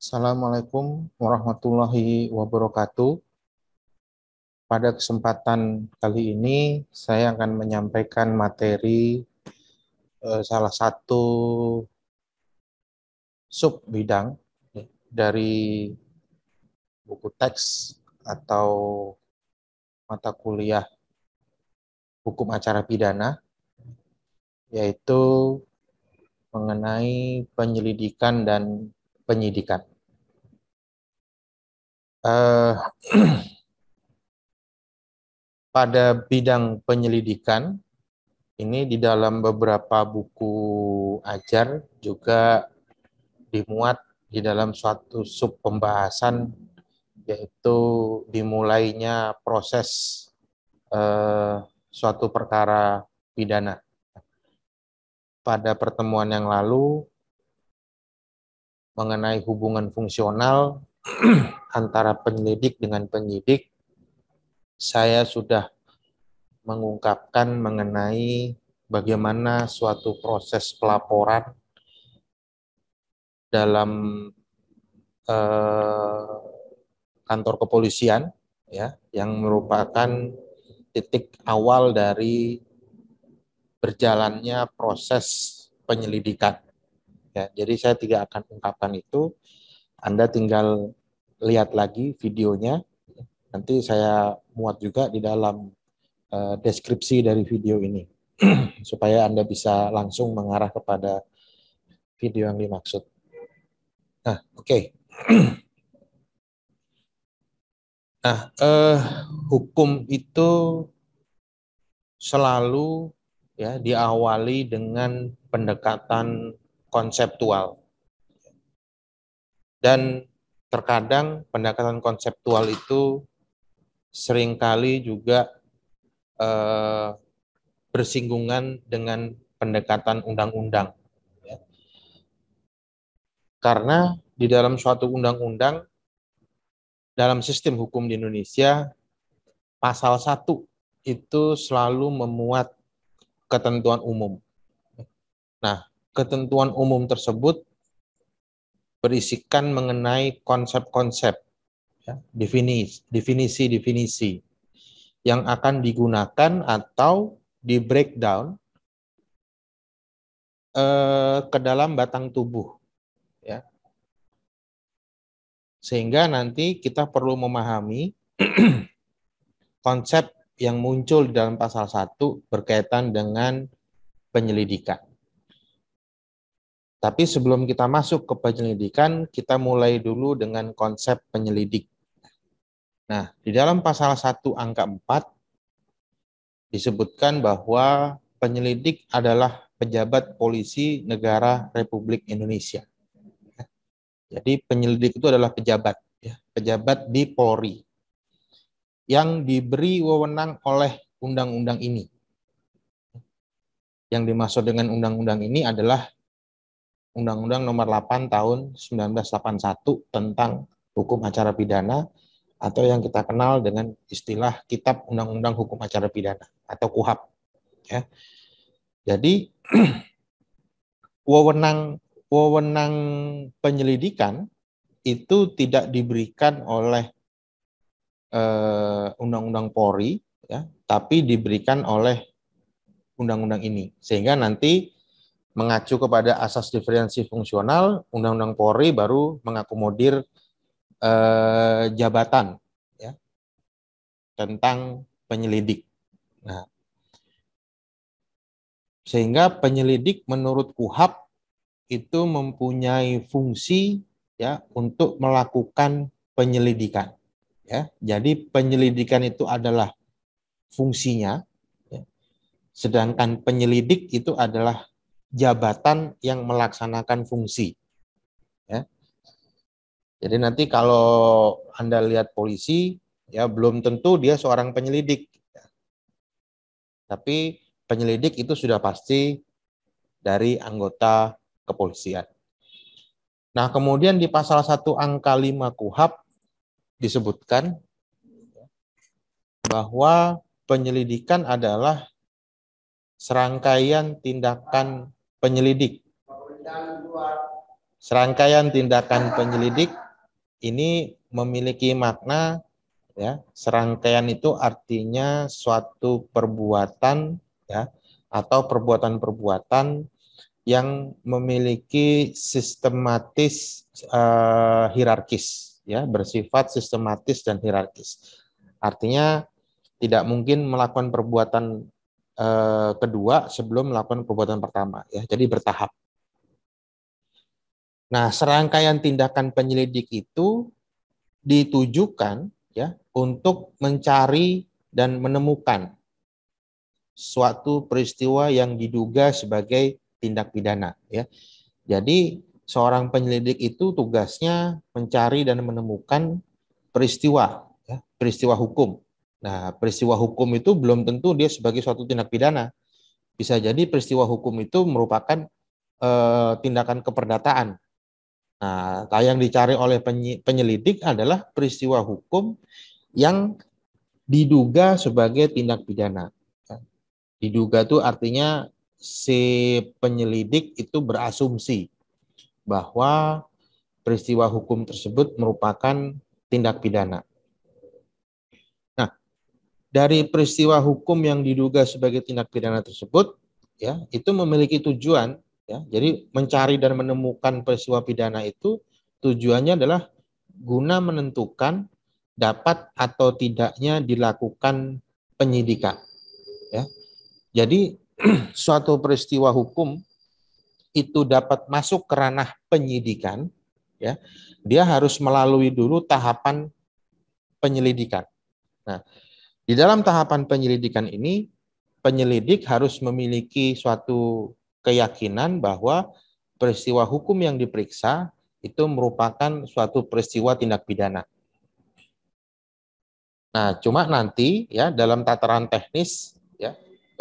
Assalamualaikum warahmatullahi wabarakatuh. Pada kesempatan kali ini, saya akan menyampaikan materi salah satu sub bidang dari buku teks atau mata kuliah hukum acara pidana, yaitu mengenai penyelidikan dan penyidikan. Pada bidang penyelidikan, ini di dalam beberapa buku ajar juga dimuat di dalam suatu sub pembahasan, yaitu dimulainya proses suatu perkara pidana. Pada pertemuan yang lalu mengenai hubungan fungsional antara penyelidik dengan penyidik, saya sudah mengungkapkan mengenai bagaimana suatu proses pelaporan dalam kantor kepolisian, ya, yang merupakan titik awal dari berjalannya proses penyelidikan. Ya, jadi saya tidak akan ungkapkan itu. Anda tinggal lihat lagi videonya. Nanti saya muat juga di dalam deskripsi dari video ini supaya Anda bisa langsung mengarah kepada video yang dimaksud. Nah, oke. Nah, hukum itu selalu ya diawali dengan pendekatan konseptual. Dan terkadang pendekatan konseptual itu seringkali juga bersinggungan dengan pendekatan undang-undang. Ya. Karena di dalam suatu undang-undang, dalam sistem hukum di Indonesia, pasal 1 itu selalu memuat ketentuan umum. Nah, ketentuan umum tersebut berisikan mengenai konsep-konsep, ya, definisi-definisi yang akan digunakan atau di breakdown ke dalam batang tubuh, ya. Sehingga nanti kita perlu memahami konsep yang muncul di dalam pasal 1 berkaitan dengan penyelidikan. Tapi sebelum kita masuk ke penyelidikan, kita mulai dulu dengan konsep penyelidik. Nah, di dalam pasal 1 angka 4 disebutkan bahwa penyelidik adalah pejabat polisi negara Republik Indonesia. Jadi penyelidik itu adalah pejabat, ya, pejabat di Polri yang diberi wewenang oleh undang-undang ini. Yang dimaksud dengan undang-undang ini adalah Undang-Undang Nomor 8 Tahun 1981 tentang Hukum Acara Pidana, atau yang kita kenal dengan istilah Kitab Undang-Undang Hukum Acara Pidana atau KUHAP. Ya. Jadi wewenang penyelidikan itu tidak diberikan oleh Undang-Undang Polri, ya, tapi diberikan oleh undang-undang ini. Sehingga nanti mengacu kepada asas diferensi fungsional, Undang-Undang Polri baru mengakomodir jabatan, ya, tentang penyelidik. Nah, sehingga penyelidik menurut KUHAP itu mempunyai fungsi, ya, untuk melakukan penyelidikan. Ya, jadi penyelidikan itu adalah fungsinya, ya, sedangkan penyelidik itu adalah jabatan yang melaksanakan fungsi. Ya. Jadi nanti kalau Anda lihat polisi, ya belum tentu dia seorang penyelidik. Tapi penyelidik itu sudah pasti dari anggota kepolisian. Nah, kemudian di pasal 1 angka 5 KUHAP disebutkan bahwa penyelidikan adalah serangkaian tindakan penyelidik serangkaian tindakan penyelidik ini memiliki makna, ya. Serangkaian itu artinya suatu perbuatan, ya, atau perbuatan-perbuatan yang memiliki sistematis, hierarkis, ya, bersifat sistematis dan hierarkis. Artinya tidak mungkin melakukan perbuatan kedua sebelum melakukan perbuatan pertama, ya. Jadi bertahap. Nah, serangkaian tindakan penyelidik itu ditujukan, ya, untuk mencari dan menemukan suatu peristiwa yang diduga sebagai tindak pidana, ya. Jadi seorang penyelidik itu tugasnya mencari dan menemukan peristiwa, ya, peristiwa hukum. Nah, peristiwa hukum itu belum tentu dia sebagai suatu tindak pidana. Bisa jadi peristiwa hukum itu merupakan tindakan keperdataan. Nah, yang dicari oleh penyelidik adalah peristiwa hukum yang diduga sebagai tindak pidana. Diduga itu artinya si penyelidik itu berasumsi bahwa peristiwa hukum tersebut merupakan tindak pidana. Nah, dari peristiwa hukum yang diduga sebagai tindak pidana tersebut, ya, itu memiliki tujuan, ya. Jadi mencari dan menemukan peristiwa pidana itu tujuannya adalah guna menentukan dapat atau tidaknya dilakukan penyidikan, ya. Jadi suatu peristiwa hukum itu dapat masuk ke ranah penyidikan, ya, dia harus melalui dulu tahapan penyelidikan. Nah, di dalam tahapan penyelidikan ini, penyelidik harus memiliki suatu keyakinan bahwa peristiwa hukum yang diperiksa itu merupakan suatu peristiwa tindak pidana. Nah, cuma nanti, ya, dalam tataran teknis, ya,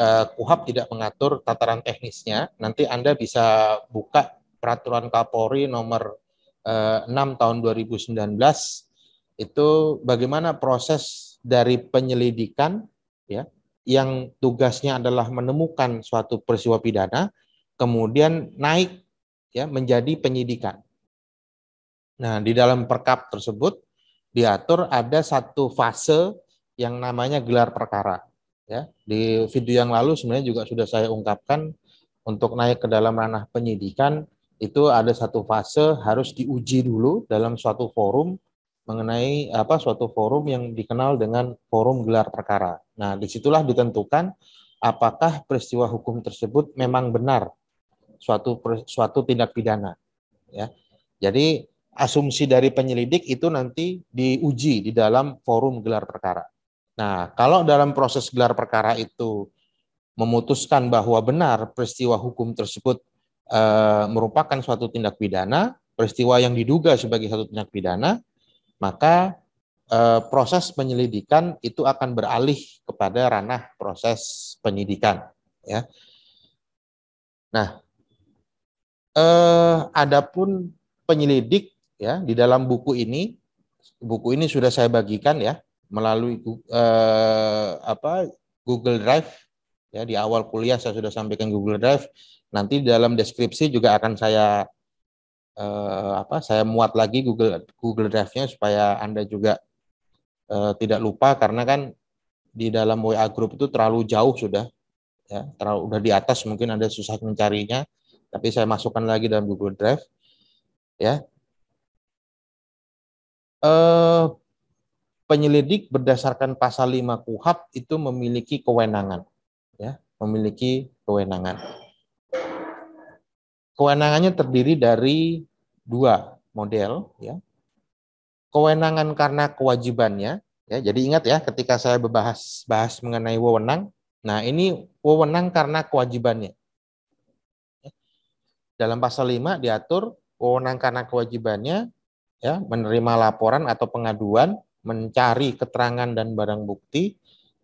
KUHAP tidak mengatur tataran teknisnya. Nanti Anda bisa buka peraturan Kapolri nomor 6 tahun 2019, itu bagaimana proses dari penyelidikan, ya, yang tugasnya adalah menemukan suatu peristiwa pidana, kemudian naik, ya, menjadi penyidikan. Nah, di dalam perkap tersebut diatur ada satu fase yang namanya gelar perkara. Ya, di video yang lalu sebenarnya juga sudah saya ungkapkan, untuk naik ke dalam ranah penyidikan itu ada satu fase harus diuji dulu dalam suatu forum mengenai suatu forum yang dikenal dengan forum gelar perkara. Nah, disitulah ditentukan apakah peristiwa hukum tersebut memang benar suatu tindak pidana. Ya, jadi asumsi dari penyelidik itu nanti diuji di dalam forum gelar perkara. Nah, kalau dalam proses gelar perkara itu memutuskan bahwa benar peristiwa hukum tersebut merupakan suatu tindak pidana, peristiwa yang diduga sebagai suatu tindak pidana, maka proses penyelidikan itu akan beralih kepada ranah proses penyidikan. Ya. Nah, adapun penyelidik, ya, di dalam buku ini sudah saya bagikan, ya, melalui Google Drive, ya. Di awal kuliah saya sudah sampaikan Google Drive. Nanti dalam deskripsi juga akan saya saya muat lagi Google Drive-nya supaya Anda juga tidak lupa, karena kan di dalam WA group itu terlalu jauh sudah, ya, udah di atas, mungkin Anda susah mencarinya, tapi saya masukkan lagi dalam Google Drive, ya. Penyelidik berdasarkan pasal 5 KUHAP itu memiliki kewenangan, ya, memiliki kewenangan. Kewenangannya terdiri dari dua model, ya. Kewenangan karena kewajibannya, ya. Jadi ingat, ya, ketika saya bahas mengenai wewenang, nah ini wewenang karena kewajibannya. Dalam pasal 5 diatur wewenang karena kewajibannya, ya, menerima laporan atau pengaduan, mencari keterangan dan barang bukti,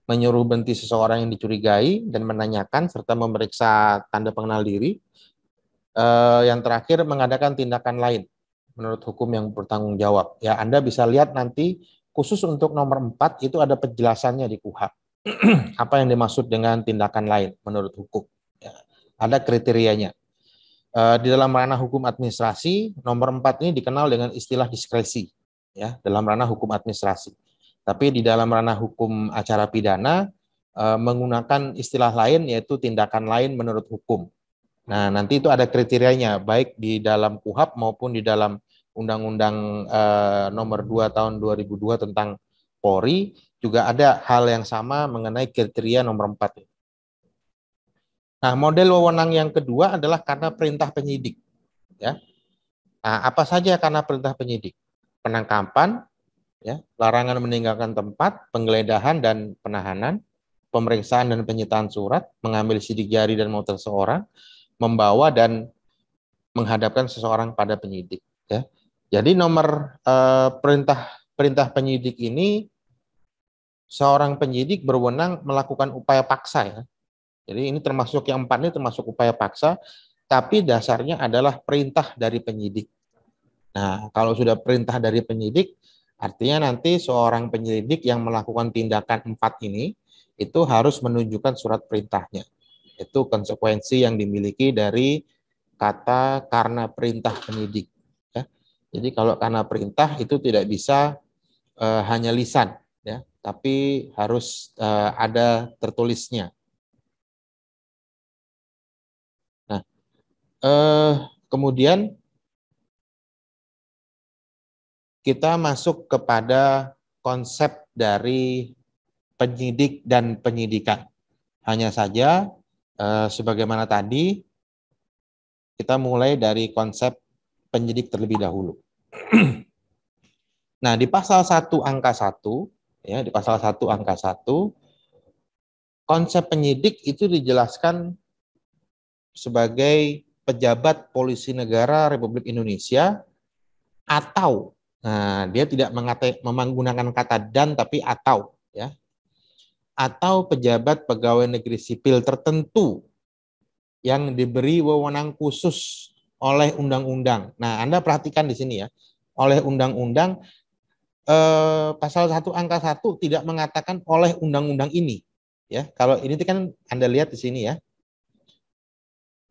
menyuruh berhenti seseorang yang dicurigai dan menanyakan serta memeriksa tanda pengenal diri. Yang terakhir, mengadakan tindakan lain menurut hukum yang bertanggung jawab. Ya, Anda bisa lihat nanti khusus untuk nomor 4 itu ada penjelasannya di KUHAP. Apa yang dimaksud dengan tindakan lain menurut hukum? Ya, ada kriterianya. Di dalam ranah hukum administrasi, nomor 4 ini dikenal dengan istilah diskresi, ya, dalam ranah hukum administrasi. Tapi di dalam ranah hukum acara pidana menggunakan istilah lain, yaitu tindakan lain menurut hukum. Nah, nanti itu ada kriterianya, baik di dalam KUHP maupun di dalam Undang-Undang Nomor 2 Tahun 2002 tentang Polri, juga ada hal yang sama mengenai kriteria nomor 4. Nah, model wewenang yang kedua adalah karena perintah penyidik. Ya. Nah, apa saja karena perintah penyidik? Penangkapan, ya, larangan meninggalkan tempat, penggeledahan dan penahanan, pemeriksaan dan penyitaan surat, mengambil sidik jari dan motor seseorang, membawa dan menghadapkan seseorang pada penyidik. Ya. Jadi nomor perintah penyidik ini, seorang penyidik berwenang melakukan upaya paksa, ya. Jadi ini termasuk yang 4 ini termasuk upaya paksa, tapi dasarnya adalah perintah dari penyidik. Nah, kalau sudah perintah dari penyidik, artinya nanti seorang penyelidik yang melakukan tindakan 4 ini, itu harus menunjukkan surat perintahnya. Itu konsekuensi yang dimiliki dari kata karena perintah penyidik. Ya. Jadi kalau karena perintah itu tidak bisa hanya lisan, ya, tapi harus ada tertulisnya. Nah, kemudian kita masuk kepada konsep dari penyidik dan penyidikan. Hanya saja, sebagaimana tadi, kita mulai dari konsep penyidik terlebih dahulu. Nah, di pasal 1 angka 1, ya, di pasal 1 angka 1, konsep penyidik itu dijelaskan sebagai pejabat polisi negara Republik Indonesia atau, nah, dia tidak menggunakan kata dan tapi atau, ya, atau pejabat pegawai negeri sipil tertentu yang diberi wewenang khusus oleh undang-undang. Nah, Anda perhatikan di sini, ya, oleh undang-undang, pasal 1 angka 1 tidak mengatakan oleh undang-undang ini, ya. Kalau ini kan Anda lihat di sini, ya,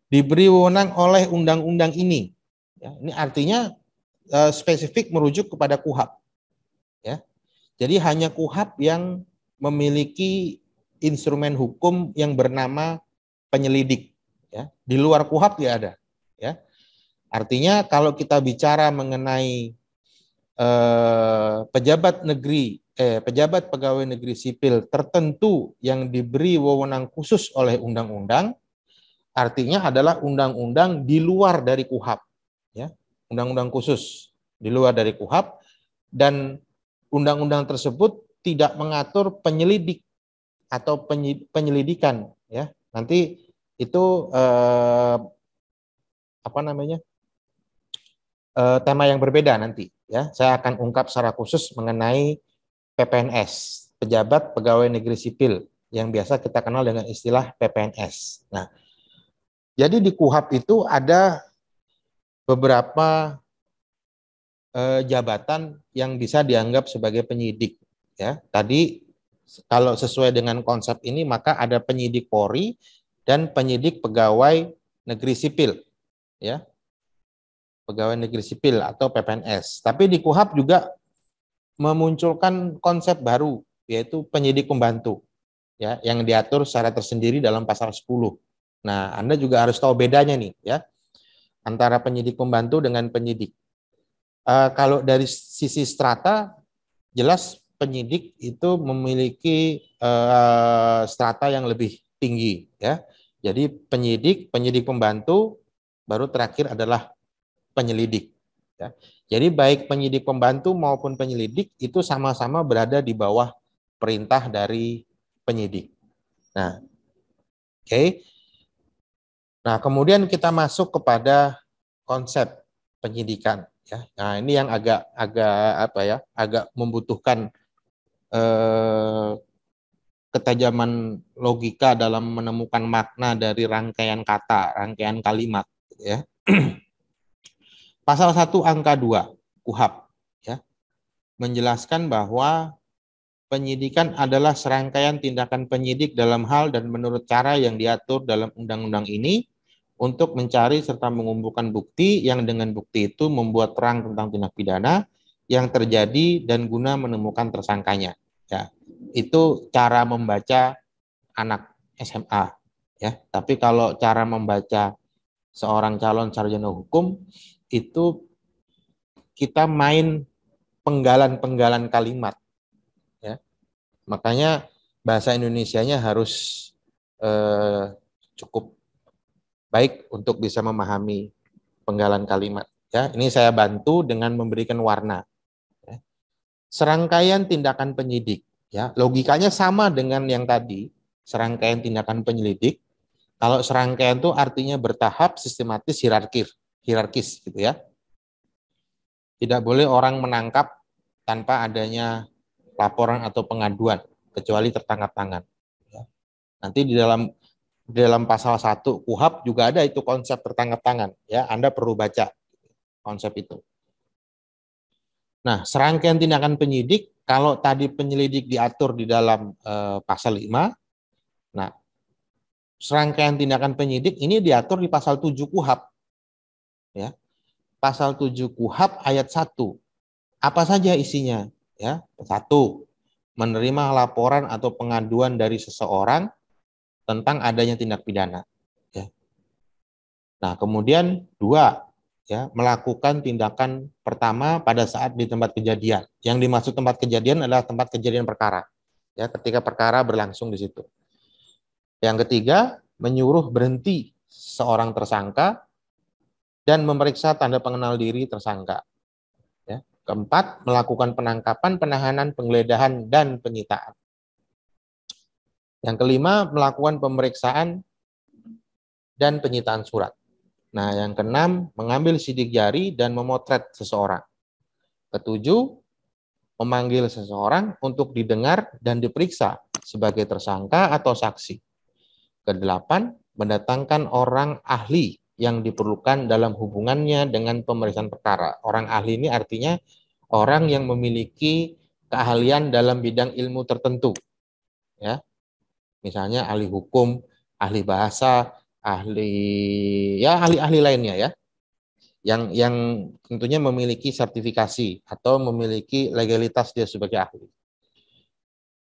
diberi wewenang oleh undang-undang ini, ya. Ini artinya spesifik merujuk kepada KUHP, ya. Jadi hanya KUHP yang memiliki instrumen hukum yang bernama penyelidik, ya. Di luar KUHP tidak ada, ya. Artinya kalau kita bicara mengenai pejabat pegawai negeri sipil tertentu yang diberi wewenang khusus oleh undang-undang, artinya adalah undang-undang di luar dari KUHP, ya, undang-undang khusus di luar dari KUHP, dan undang-undang tersebut tidak mengatur penyelidik atau penyelidikan, ya. Nanti itu tema yang berbeda nanti, ya. Saya akan ungkap secara khusus mengenai PPNS, pejabat pegawai negeri sipil, yang biasa kita kenal dengan istilah PPNS. Nah, jadi di KUHP itu ada beberapa jabatan yang bisa dianggap sebagai penyidik, ya. Tadi kalau sesuai dengan konsep ini maka ada penyidik Polri dan penyidik pegawai negeri sipil, ya. Pegawai negeri sipil atau PPNS. Tapi di KUHP juga memunculkan konsep baru, yaitu penyidik pembantu, ya, yang diatur secara tersendiri dalam pasal 10. Nah, Anda juga harus tahu bedanya nih, ya, antara penyidik pembantu dengan penyidik. Kalau dari sisi strata, jelas penyidik itu memiliki strata yang lebih tinggi, ya. Jadi penyidik pembantu, baru terakhir adalah penyelidik, ya. Jadi baik penyidik pembantu maupun penyelidik itu sama-sama berada di bawah perintah dari penyidik. Nah, oke. Nah, kemudian kita masuk kepada konsep penyidikan, ya. Nah, ini yang agak membutuhkan ketajaman logika dalam menemukan makna dari rangkaian kata, rangkaian kalimat, ya. Pasal 1 angka 2 KUHP, ya, menjelaskan bahwa penyidikan adalah serangkaian tindakan penyidik dalam hal dan menurut cara yang diatur dalam undang-undang ini untuk mencari serta mengumpulkan bukti yang dengan bukti itu membuat terang tentang tindak pidana yang terjadi dan guna menemukan tersangkanya. Ya, itu cara membaca anak SMA. Ya, tapi kalau cara membaca seorang calon sarjana hukum itu kita main penggalan-penggalan kalimat. Ya, makanya bahasa Indonesianya harus cukup baik untuk bisa memahami penggalan kalimat. Ya, ini saya bantu dengan memberikan warna. Ya. Serangkaian tindakan penyidik. Ya, logikanya sama dengan yang tadi. Serangkaian tindakan penyelidik. Kalau serangkaian itu artinya bertahap, sistematis, hierarkis, gitu ya. Tidak boleh orang menangkap tanpa adanya laporan atau pengaduan, kecuali tertangkap tangan. Ya. Nanti di dalam pasal 1 KUHP juga ada itu konsep tertangkap tangan. Ya, Anda perlu baca konsep itu. Nah, serangkaian tindakan penyidik, kalau tadi penyelidik diatur di dalam pasal 5, nah, serangkaian tindakan penyidik ini diatur di pasal 7 KUHP. Ya. Pasal 7 KUHP ayat 1. Apa saja isinya? Ya, 1. Menerima laporan atau pengaduan dari seseorang tentang adanya tindak pidana. Ya. Nah, kemudian 2, ya, melakukan tindakan pertama pada saat di tempat kejadian. Yang dimaksud tempat kejadian adalah tempat kejadian perkara. Ya, ketika perkara berlangsung di situ. Yang ketiga, menyuruh berhenti seorang tersangka dan memeriksa tanda pengenal diri tersangka. Ya. Keempat, melakukan penangkapan, penahanan, penggeledahan, dan penyitaan. Yang kelima, melakukan pemeriksaan dan penyitaan surat. Nah, yang keenam, mengambil sidik jari dan memotret seseorang. Ketujuh, memanggil seseorang untuk didengar dan diperiksa sebagai tersangka atau saksi. Kedelapan, mendatangkan orang ahli yang diperlukan dalam hubungannya dengan pemeriksaan perkara. Orang ahli ini artinya orang yang memiliki keahlian dalam bidang ilmu tertentu. Ya, misalnya ahli hukum, ahli bahasa, ahli lainnya ya, yang tentunya memiliki sertifikasi atau memiliki legalitas dia sebagai ahli.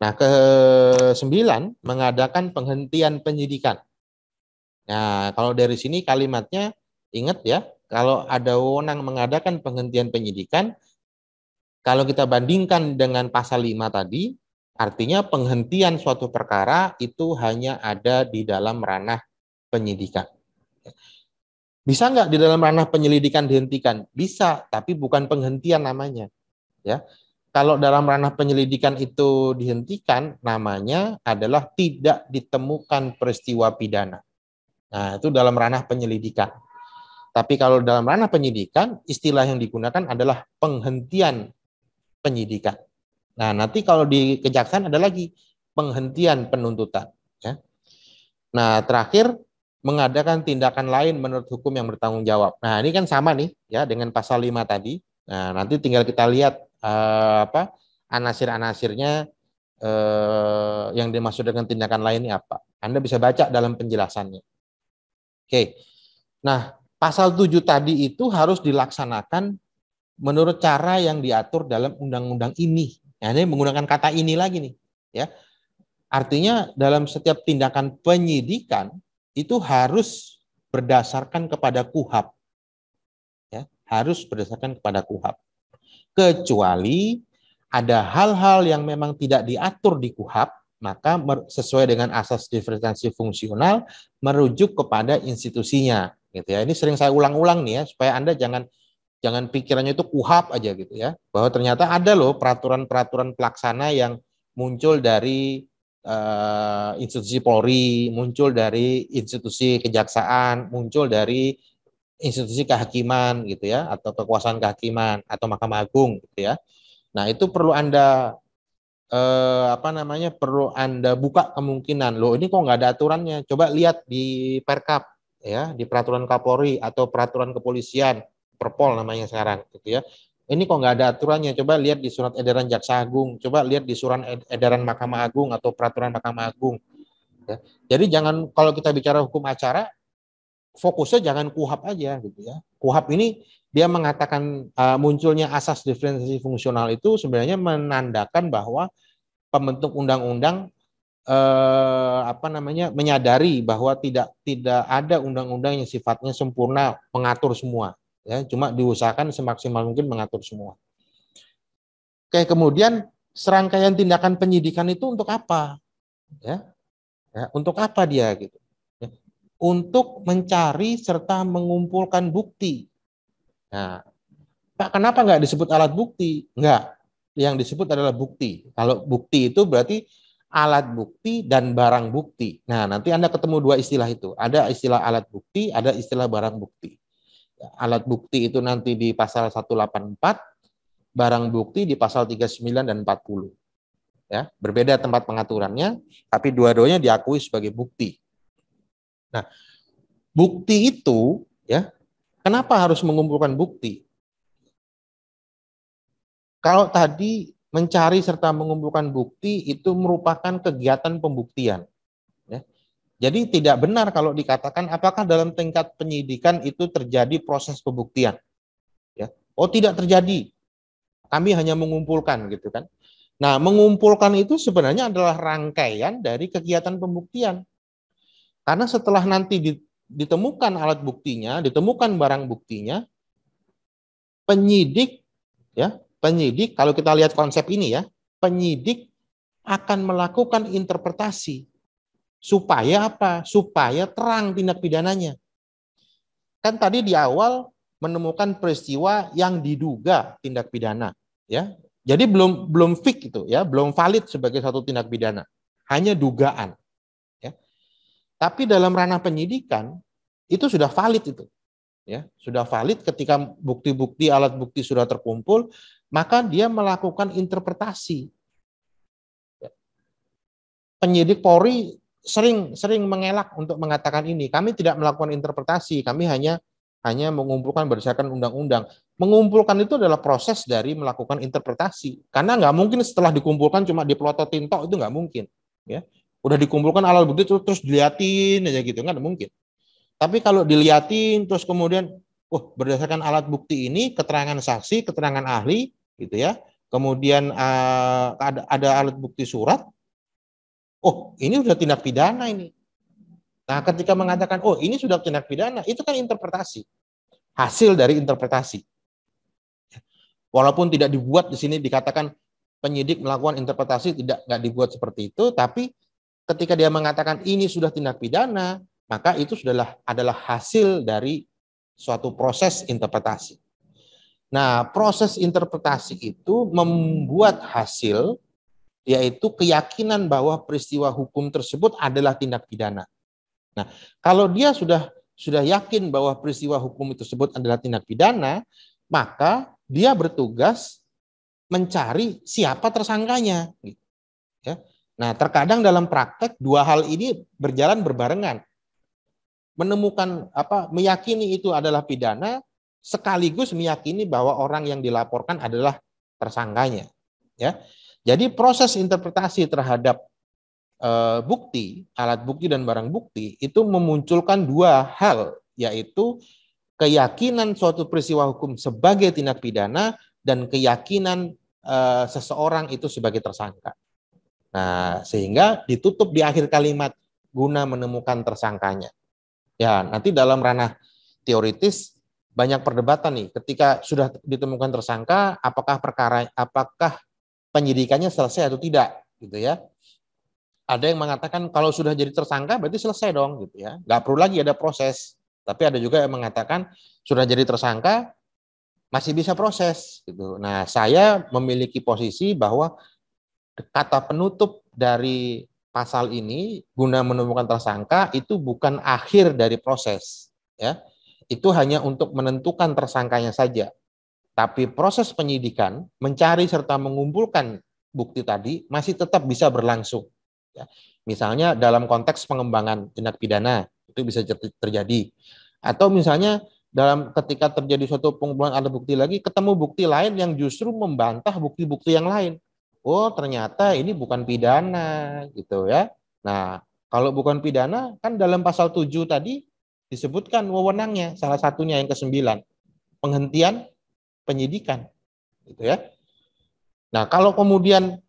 Nah, ke-9, mengadakan penghentian penyidikan. Nah, kalau dari sini kalimatnya, ingat ya, kalau ada wewenang mengadakan penghentian penyidikan, kalau kita bandingkan dengan pasal 5 tadi, artinya penghentian suatu perkara itu hanya ada di dalam ranah penyidikan. Bisa nggak di dalam ranah penyelidikan dihentikan? Bisa, tapi bukan penghentian namanya. Ya, kalau dalam ranah penyelidikan itu dihentikan, namanya adalah tidak ditemukan peristiwa pidana. Nah, itu dalam ranah penyelidikan. Tapi kalau dalam ranah penyidikan, istilah yang digunakan adalah penghentian penyidikan. Nah, nanti kalau di kejaksaan ada lagi penghentian penuntutan. Ya. Nah, terakhir, mengadakan tindakan lain menurut hukum yang bertanggung jawab. Nah, ini kan sama nih ya dengan pasal 5 tadi. Nah, nanti tinggal kita lihat anasir-anasirnya yang dimaksud dengan tindakan lain ini apa. Anda bisa baca dalam penjelasannya. Oke. Nah, pasal 7 tadi itu harus dilaksanakan menurut cara yang diatur dalam undang-undang ini. Nah, ini menggunakan kata ini lagi nih, ya. Artinya dalam setiap tindakan penyidikan itu harus berdasarkan kepada KUHP. Ya, harus berdasarkan kepada KUHP. Kecuali ada hal-hal yang memang tidak diatur di KUHP, maka sesuai dengan asas diferensiasi fungsional merujuk kepada institusinya, gitu ya. Ini sering saya ulang-ulang nih ya, supaya Anda jangan pikirannya itu KUHP aja gitu ya, bahwa ternyata ada loh peraturan-peraturan pelaksana yang muncul dari institusi Polri, muncul dari institusi kejaksaan, muncul dari institusi kehakiman gitu ya, atau kekuasaan kehakiman atau Mahkamah Agung gitu ya. Nah, itu perlu Anda perlu Anda buka kemungkinan. Loh, ini kok nggak ada aturannya? Coba lihat di Perkap ya, di peraturan Kapolri atau peraturan kepolisian, Perpol namanya sekarang gitu ya. Ini kok nggak ada aturannya? Coba lihat di surat edaran Jaksa Agung, coba lihat di surat edaran Mahkamah Agung atau peraturan Mahkamah Agung. Ya. Jadi jangan, kalau kita bicara hukum acara, fokusnya jangan KUHP aja gitu ya. KUHP ini dia mengatakan munculnya asas diferensiasi fungsional itu sebenarnya menandakan bahwa pembentuk undang-undang menyadari bahwa tidak ada undang-undang yang sifatnya sempurna mengatur semua, ya, cuma diusahakan semaksimal mungkin mengatur semua. Oke, kemudian serangkaian tindakan penyidikan itu untuk apa? Ya, untuk apa dia gitu? Ya, untuk mencari serta mengumpulkan bukti. Nah, Pak, kenapa nggak disebut alat bukti? Nggak. Yang disebut adalah bukti. Kalau bukti itu berarti alat bukti dan barang bukti. Nah, nanti Anda ketemu dua istilah itu. Ada istilah alat bukti, ada istilah barang bukti. Alat bukti itu nanti di pasal 184, barang bukti di pasal 39 dan 40. Ya, berbeda tempat pengaturannya, tapi dua-duanya diakui sebagai bukti. Nah, bukti itu, ya, kenapa harus mengumpulkan bukti? Kalau tadi mencari serta mengumpulkan bukti itu merupakan kegiatan pembuktian. Ya. Jadi tidak benar kalau dikatakan apakah dalam tingkat penyidikan itu terjadi proses pembuktian. Ya. Oh, tidak terjadi. Kami hanya mengumpulkan gitu kan. Nah, mengumpulkan itu sebenarnya adalah rangkaian dari kegiatan pembuktian. Karena setelah nanti ditemukan alat buktinya, ditemukan barang buktinya, penyidik, ya, penyidik kalau kita lihat konsep ini ya, penyidik akan melakukan interpretasi supaya apa? Supaya terang tindak pidananya. Kan tadi di awal menemukan peristiwa yang diduga tindak pidana, ya. Jadi belum fix itu ya, belum valid sebagai satu tindak pidana. Hanya dugaan, ya. Tapi dalam ranah penyidikan itu sudah valid itu. Ya, sudah valid ketika bukti-bukti alat bukti sudah terkumpul, maka dia melakukan interpretasi. Penyidik Polri sering mengelak untuk mengatakan ini. Kami tidak melakukan interpretasi, kami hanya mengumpulkan berdasarkan undang-undang. Mengumpulkan itu adalah proses dari melakukan interpretasi. Karena nggak mungkin setelah dikumpulkan cuma dipelototin tok, itu nggak mungkin. Ya, udah dikumpulkan alat bukti terus diliatin aja gitu, nggak mungkin. Tapi kalau diliatin terus kemudian, berdasarkan alat bukti ini, keterangan saksi, keterangan ahli, gitu ya. Kemudian ada alat bukti surat. Oh, ini sudah tindak pidana ini. Nah, ketika mengatakan, oh ini sudah tindak pidana, itu kan interpretasi. Hasil dari interpretasi. Walaupun tidak dibuat di sini dikatakan penyidik melakukan interpretasi, nggak dibuat seperti itu, tapi ketika dia mengatakan ini sudah tindak pidana, maka itu adalah hasil dari suatu proses interpretasi. Nah, proses interpretasi itu membuat hasil, yaitu keyakinan bahwa peristiwa hukum tersebut adalah tindak pidana. Nah, kalau dia sudah yakin bahwa peristiwa hukum tersebut adalah tindak pidana, maka dia bertugas mencari siapa tersangkanya. Ya. Nah, terkadang dalam praktek dua hal ini berjalan berbarengan. Meyakini itu adalah pidana, sekaligus meyakini bahwa orang yang dilaporkan adalah tersangkanya. Ya. Jadi proses interpretasi terhadap bukti, alat bukti dan barang bukti itu memunculkan dua hal, yaitu keyakinan suatu peristiwa hukum sebagai tindak pidana dan keyakinan seseorang itu sebagai tersangka. Nah, sehingga ditutup di akhir kalimat guna menemukan tersangkanya. Ya, nanti dalam ranah teoritis banyak perdebatan nih. Ketika sudah ditemukan tersangka, apakah penyidikannya selesai atau tidak, gitu ya. Ada yang mengatakan kalau sudah jadi tersangka berarti selesai dong, gitu ya. Nggak perlu lagi ada proses. Tapi ada juga yang mengatakan sudah jadi tersangka masih bisa proses, gitu. Nah, saya memiliki posisi bahwa kata penutup dari pasal ini guna menemukan tersangka itu bukan akhir dari proses, ya. Itu hanya untuk menentukan tersangkanya saja. Tapi proses penyidikan mencari serta mengumpulkan bukti tadi masih tetap bisa berlangsung. Ya. Misalnya dalam konteks pengembangan tindak pidana itu bisa terjadi. Atau misalnya ketika terjadi suatu pengumpulan alat bukti lagi, ketemu bukti lain yang justru membantah bukti-bukti yang lain. Oh, ternyata ini bukan pidana gitu ya. Nah, kalau bukan pidana kan dalam pasal 7 tadi disebutkan wewenangnya, salah satunya yang ke-9, penghentian penyidikan, gitu ya. Nah, kalau kemudian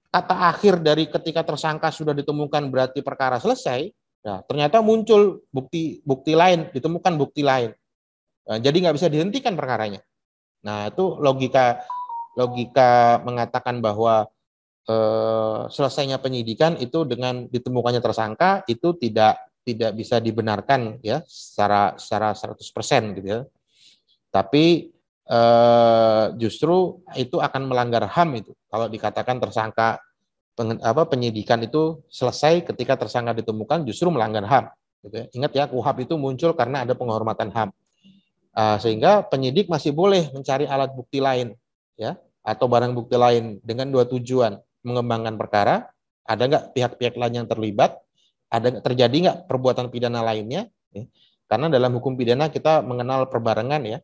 kata akhir dari ketika tersangka sudah ditemukan berarti perkara selesai, nah, ternyata muncul bukti lain, ditemukan bukti lain. Nah, jadi nggak bisa dihentikan perkaranya. Nah, itu logika mengatakan bahwa selesainya penyidikan itu dengan ditemukannya tersangka itu tidak bisa dibenarkan ya secara 100% gitu ya. Tapi justru itu akan melanggar HAM itu kalau dikatakan tersangka penyidikan itu selesai ketika tersangka ditemukan, justru melanggar HAM gitu ya. Ingat ya, KUHP itu muncul karena ada penghormatan HAM. Sehingga penyidik masih boleh mencari alat bukti lain ya atau barang bukti lain dengan dua tujuan: mengembangkan perkara, ada nggak pihak-pihak lain yang terlibat, terjadi nggak perbuatan pidana lainnya ya. Karena dalam hukum pidana kita mengenal perbarengan ya,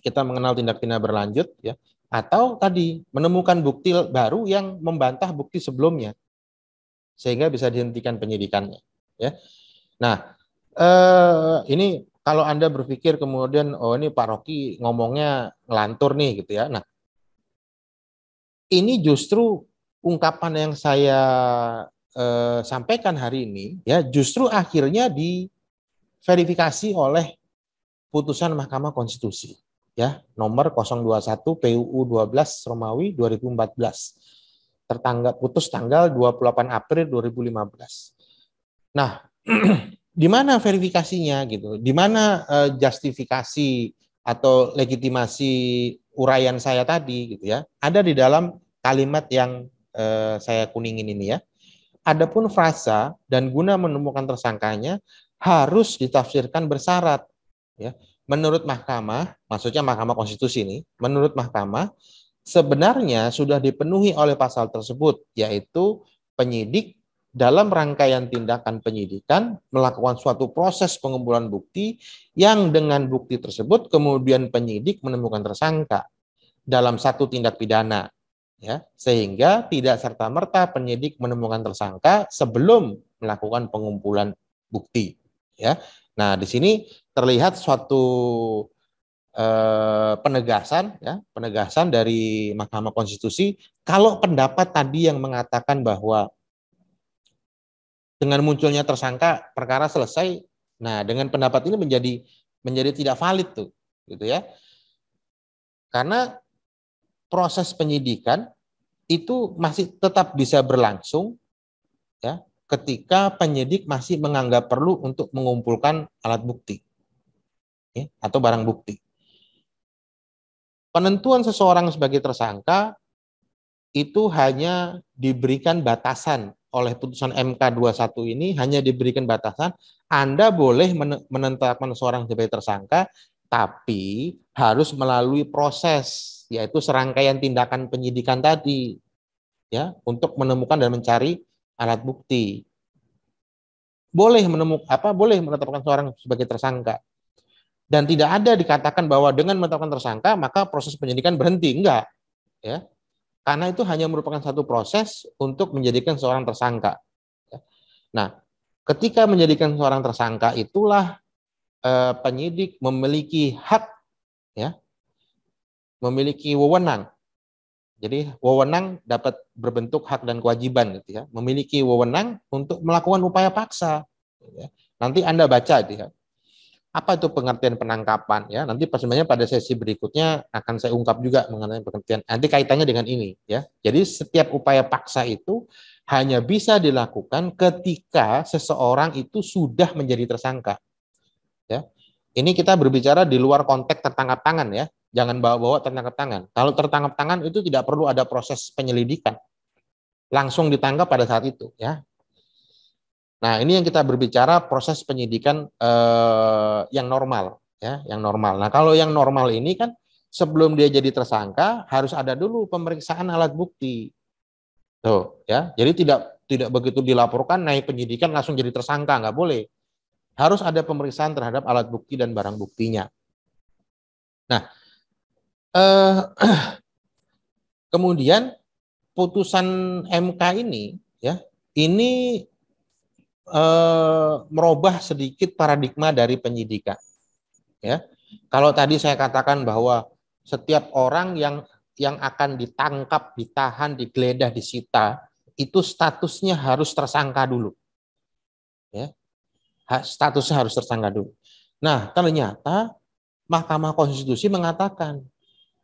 kita mengenal tindak pidana berlanjut ya, atau tadi menemukan bukti baru yang membantah bukti sebelumnya sehingga bisa dihentikan penyidikannya ya. Nah, ini kalau Anda berpikir kemudian, oh ini Pak Rocky ngomongnya ngelantur nih gitu ya. Nah, ini justru ungkapan yang saya sampaikan hari ini ya, justru akhirnya diverifikasi oleh putusan Mahkamah Konstitusi ya, nomor 021 PUU 12 Romawi 2014. Putus tanggal 28 April 2015. Nah, di mana verifikasinya gitu? Di mana justifikasi atau legitimasi uraian saya tadi gitu ya? Ada di dalam kalimat yang saya kuningin ini ya. Adapun frasa dan guna menemukan tersangkanya harus ditafsirkan bersyarat ya. Menurut Mahkamah, maksudnya Mahkamah Konstitusi ini, menurut Mahkamah sebenarnya sudah dipenuhi oleh pasal tersebut, yaitu penyidik dalam rangkaian tindakan penyidikan melakukan suatu proses pengumpulan bukti yang dengan bukti tersebut kemudian penyidik menemukan tersangka dalam satu tindak pidana ya, sehingga tidak serta-merta penyidik menemukan tersangka sebelum melakukan pengumpulan bukti ya. Nah, di sini terlihat suatu penegasan dari Mahkamah Konstitusi. Kalau pendapat tadi yang mengatakan bahwa dengan munculnya tersangka perkara selesai, nah dengan pendapat ini menjadi tidak valid tuh, gitu ya. Karena proses penyidikan itu masih tetap bisa berlangsung ya ketika penyidik masih menganggap perlu untuk mengumpulkan alat bukti ya, atau barang bukti. Penentuan seseorang sebagai tersangka itu hanya diberikan batasan oleh putusan MK 21 ini, hanya diberikan batasan Anda boleh menetapkan seorang sebagai tersangka, tapi harus melalui proses, yaitu serangkaian tindakan penyidikan tadi ya, untuk menemukan dan mencari alat bukti. Boleh boleh menetapkan seorang sebagai tersangka. Dan tidak ada dikatakan bahwa dengan menetapkan tersangka maka proses penyidikan berhenti, enggak ya. Karena itu hanya merupakan satu proses untuk menjadikan seorang tersangka. Nah, ketika menjadikan seorang tersangka itulah penyidik memiliki hak ya, memiliki wewenang. Jadi wewenang dapat berbentuk hak dan kewajiban gitu ya. Memiliki wewenang untuk melakukan upaya paksa. Ya. Nanti Anda baca ya. Apa itu pengertian penangkapan ya? Nanti sebenarnya pada sesi berikutnya akan saya ungkap juga mengenai pengertian. Nanti kaitannya dengan ini ya. Jadi setiap upaya paksa itu hanya bisa dilakukan ketika seseorang itu sudah menjadi tersangka. Ya. Ini kita berbicara di luar konteks tertangkap tangan ya. Jangan bawa-bawa tertangkap tangan. Kalau tertangkap tangan itu tidak perlu ada proses penyelidikan. Langsung ditangkap pada saat itu ya. Nah, ini yang kita berbicara proses penyidikan yang normal, ya, yang normal. Nah, kalau yang normal ini kan sebelum dia jadi tersangka harus ada dulu pemeriksaan alat bukti, tuh, ya. Jadi tidak begitu dilaporkan naik penyidikan langsung jadi tersangka, nggak boleh. Harus ada pemeriksaan terhadap alat bukti dan barang buktinya. Nah, kemudian putusan MK ini, ya, ini merubah sedikit paradigma dari penyidikan. Ya, kalau tadi saya katakan bahwa setiap orang yang akan ditangkap, ditahan, digeledah, disita, itu statusnya harus tersangka dulu. Ya, statusnya harus tersangka dulu. Nah, ternyata Mahkamah Konstitusi mengatakan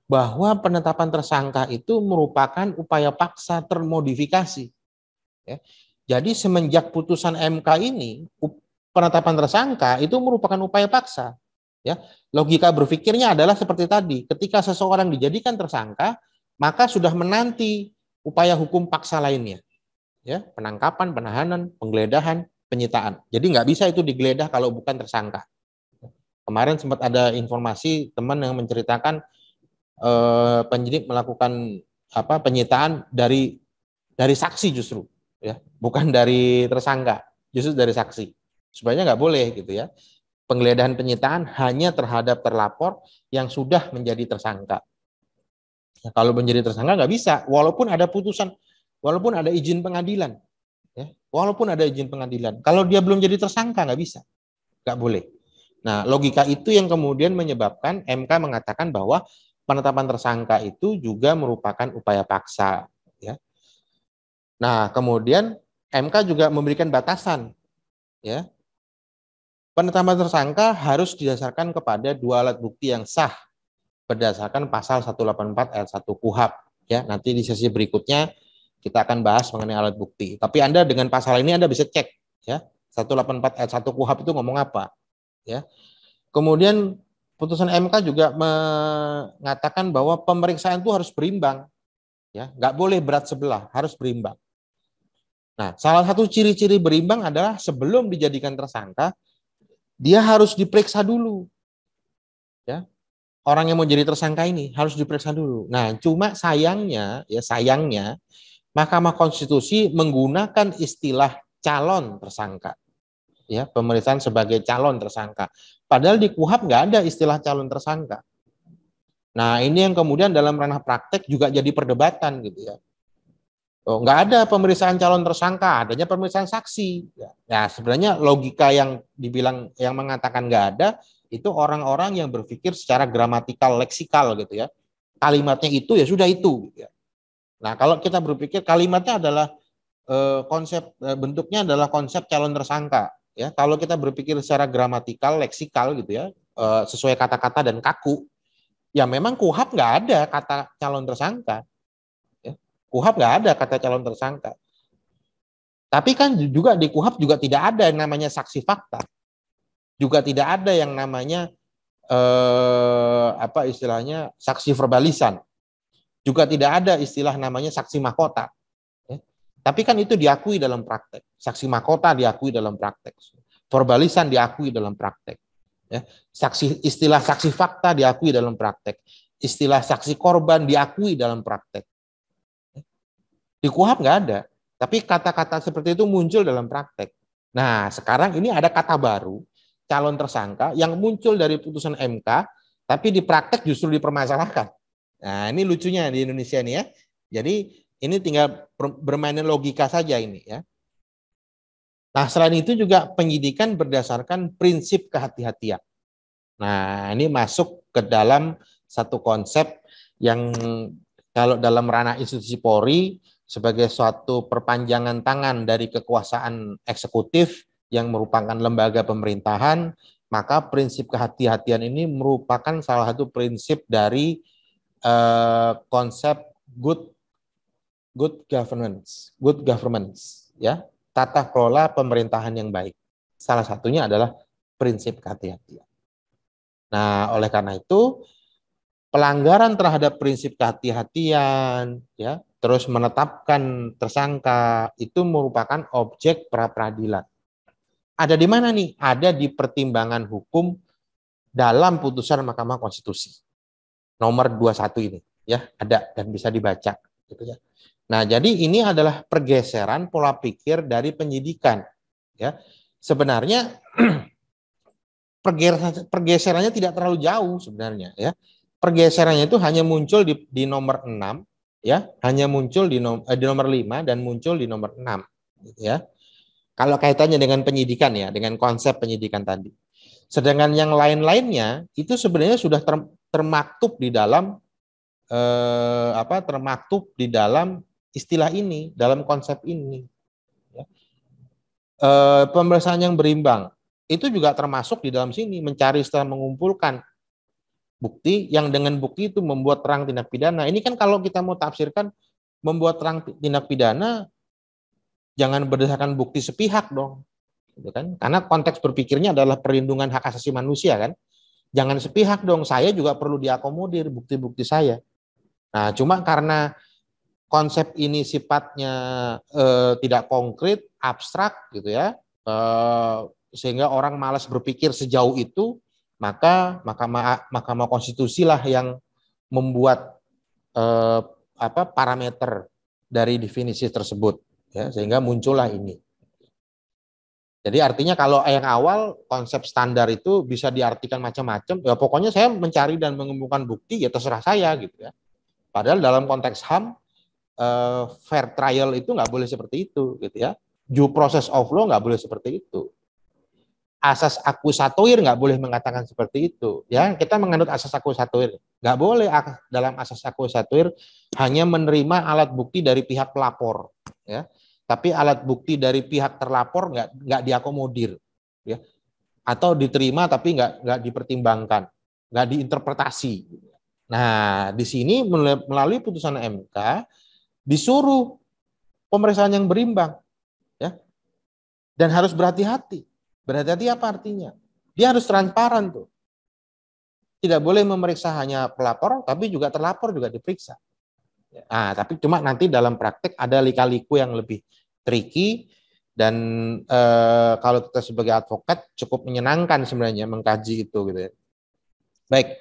bahwa penetapan tersangka itu merupakan upaya paksa termodifikasi. Ya. Jadi semenjak putusan MK ini, penetapan tersangka itu merupakan upaya paksa. Ya, logika berpikirnya adalah seperti tadi, ketika seseorang dijadikan tersangka, maka sudah menanti upaya hukum paksa lainnya. Ya, penangkapan, penahanan, penggeledahan, penyitaan. Jadi nggak bisa itu digeledah kalau bukan tersangka. Kemarin sempat ada informasi teman yang menceritakan penyidik melakukan penyitaan dari saksi justru, ya, bukan dari tersangka, justru dari saksi. Sebenarnya nggak boleh gitu ya. Penggeledahan penyitaan hanya terhadap terlapor yang sudah menjadi tersangka. Nah, kalau menjadi tersangka nggak bisa, walaupun ada putusan, walaupun ada izin pengadilan, ya, walaupun ada izin pengadilan. Kalau dia belum jadi tersangka nggak bisa, nggak boleh. Nah, logika itu yang kemudian menyebabkan MK mengatakan bahwa penetapan tersangka itu juga merupakan upaya paksa. Ya. Nah, kemudian MK juga memberikan batasan. Ya. Penetapan tersangka harus didasarkan kepada dua alat bukti yang sah berdasarkan pasal 184 ayat 1 KUHP. Ya, nanti di sesi berikutnya kita akan bahas mengenai alat bukti. Tapi Anda dengan pasal ini Anda bisa cek ya. 184 ayat 1 KUHP itu ngomong apa? Ya. Kemudian putusan MK juga mengatakan bahwa pemeriksaan itu harus berimbang, ya, nggak boleh berat sebelah, harus berimbang. Nah, salah satu ciri-ciri berimbang adalah sebelum dijadikan tersangka, dia harus diperiksa dulu, ya. Orang yang mau jadi tersangka ini harus diperiksa dulu. Nah, cuma sayangnya, ya sayangnya, Mahkamah Konstitusi menggunakan istilah calon tersangka. Ya, pemeriksaan sebagai calon tersangka. Padahal di KUHP nggak ada istilah calon tersangka. Nah, ini yang kemudian dalam ranah praktek juga jadi perdebatan gitu ya. Oh, nggak ada pemeriksaan calon tersangka, adanya pemeriksaan saksi. Ya, sebenarnya logika yang dibilang yang mengatakan nggak ada itu orang-orang yang berpikir secara gramatikal, leksikal gitu ya. Kalimatnya itu ya sudah itu. Gitu ya. Nah, kalau kita berpikir kalimatnya adalah bentuknya adalah konsep calon tersangka. Ya, kalau kita berpikir secara gramatikal, leksikal gitu ya, sesuai kata-kata dan kaku, ya memang KUHP nggak ada kata calon tersangka. Ya. KUHP nggak ada kata calon tersangka. Tapi kan juga di KUHP juga tidak ada yang namanya saksi fakta, juga tidak ada yang namanya apa istilahnya saksi verbalisan, juga tidak ada istilah namanya saksi mahkota. Ya. Tapi kan itu diakui dalam praktek. Saksi mahkota diakui dalam praktek. Verbalisan diakui dalam praktek. Ya. Istilah saksi fakta diakui dalam praktek. Istilah saksi korban diakui dalam praktek. Di KUHP nggak ada. Tapi kata-kata seperti itu muncul dalam praktek. Nah, sekarang ini ada kata baru, calon tersangka, yang muncul dari putusan MK, tapi di praktek justru dipermasalahkan. Nah, ini lucunya di Indonesia nih ya. Jadi ini tinggal bermain logika saja ini ya. Nah, selain itu juga penyidikan berdasarkan prinsip kehati-hatian. Nah, ini masuk ke dalam satu konsep yang kalau dalam ranah institusi Polri sebagai suatu perpanjangan tangan dari kekuasaan eksekutif yang merupakan lembaga pemerintahan, maka prinsip kehati-hatian ini merupakan salah satu prinsip dari konsep good governance, ya, tata kelola pemerintahan yang baik. Salah satunya adalah prinsip kehati-hatian. Nah, oleh karena itu pelanggaran terhadap prinsip kehati-hatian, ya, terus menetapkan tersangka itu merupakan objek pra peradilan. Ada di mana nih? Ada di pertimbangan hukum dalam putusan Mahkamah Konstitusi nomor 21 ini, ya, ada dan bisa dibaca, gitu ya. Nah, jadi ini adalah pergeseran pola pikir dari penyidikan, ya. Sebenarnya pergeserannya tidak terlalu jauh sebenarnya, ya. Pergeserannya itu hanya muncul di nomor 6, ya, hanya muncul di nomor 5 dan muncul di nomor 6, gitu ya. Kalau kaitannya dengan penyidikan ya, dengan konsep penyidikan tadi. Sedangkan yang lain-lainnya itu sebenarnya sudah termaktub di dalam termaktub di dalam istilah ini, dalam konsep ini. Ya. Pemeriksaan yang berimbang itu juga termasuk di dalam sini, mencari setelah mengumpulkan bukti yang dengan bukti itu membuat terang tindak pidana. Ini kan kalau kita mau tafsirkan membuat terang tindak pidana jangan berdasarkan bukti sepihak dong, gitu kan? Karena konteks berpikirnya adalah perlindungan hak asasi manusia kan. Jangan sepihak dong, saya juga perlu diakomodir bukti-bukti saya. Nah, cuma karena konsep ini sifatnya tidak konkret, abstrak gitu ya, sehingga orang malas berpikir sejauh itu, maka Mahkamah Konstitusi lah yang membuat parameter dari definisi tersebut, ya, sehingga muncullah ini. Jadi artinya kalau yang awal konsep standar itu bisa diartikan macam-macam, ya pokoknya saya mencari dan mengumpulkan bukti ya terserah saya gitu ya. Padahal dalam konteks HAM fair trial itu nggak boleh seperti itu gitu ya. Due process of law nggak boleh seperti itu. Asas akusatoir nggak boleh mengatakan seperti itu. Ya, kita menganut asas akusatoir. Nggak boleh dalam asas akusatoir hanya menerima alat bukti dari pihak pelapor. Ya. Tapi alat bukti dari pihak terlapor nggak diakomodir. Ya. Atau diterima tapi nggak dipertimbangkan. Nggak diinterpretasi. Nah, di sini melalui putusan MK disuruh pemeriksaan yang berimbang. Ya. Dan harus berhati-hati. Berhati-hati apa artinya? Dia harus transparan tuh. Tidak boleh memeriksa hanya pelapor, tapi juga terlapor juga diperiksa. Nah, tapi cuma nanti dalam praktek ada lika-liku yang lebih tricky dan kalau kita sebagai advokat cukup menyenangkan sebenarnya mengkaji itu gitu ya. Baik,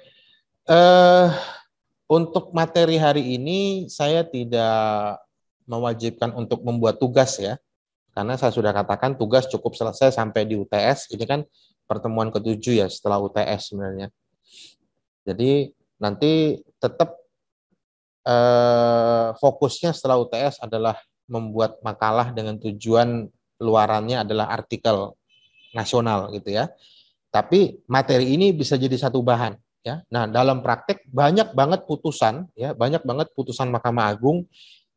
untuk materi hari ini saya tidak mewajibkan untuk membuat tugas ya. Karena saya sudah katakan tugas cukup selesai sampai di UTS. Ini kan pertemuan ke-7 ya setelah UTS sebenarnya. Jadi nanti tetap fokusnya setelah UTS adalah membuat makalah dengan tujuan luarannya adalah artikel nasional gitu ya. Tapi materi ini bisa jadi satu bahan ya. Nah, dalam praktek banyak banget putusan ya, banyak banget putusan Mahkamah Agung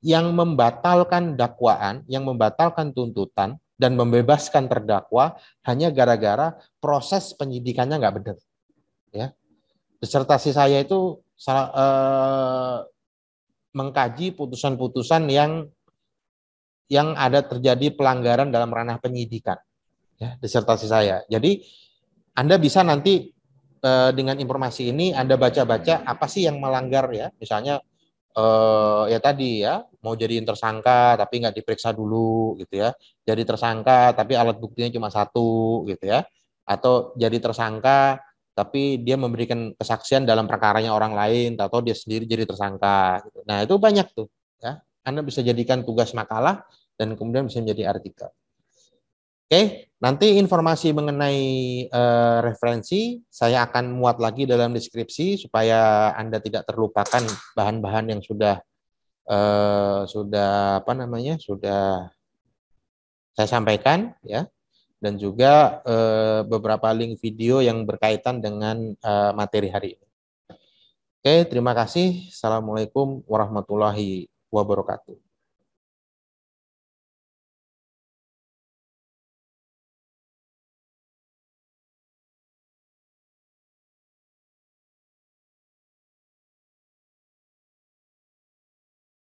yang membatalkan dakwaan, yang membatalkan tuntutan, dan membebaskan terdakwa hanya gara-gara proses penyidikannya nggak benar. Ya. Disertasi saya itu mengkaji putusan-putusan yang ada terjadi pelanggaran dalam ranah penyidikan. Ya, disertasi saya. Jadi Anda bisa nanti dengan informasi ini Anda baca-baca apa sih yang melanggar ya, misalnya ya tadi ya mau jadiin tersangka tapi nggak diperiksa dulu gitu ya, jadi tersangka tapi alat buktinya cuma satu gitu ya, atau jadi tersangka tapi dia memberikan kesaksian dalam perkaranya orang lain atau dia sendiri jadi tersangka gitu. Nah itu banyak tuh ya, Anda bisa jadikan tugas makalah dan kemudian bisa menjadi artikel. Oke, nanti informasi mengenai referensi saya akan muat lagi dalam deskripsi supaya Anda tidak terlupakan bahan-bahan yang sudah sudah saya sampaikan ya, dan juga beberapa link video yang berkaitan dengan materi hari ini. Oke, terima kasih. Assalamualaikum warahmatullahi wabarakatuh.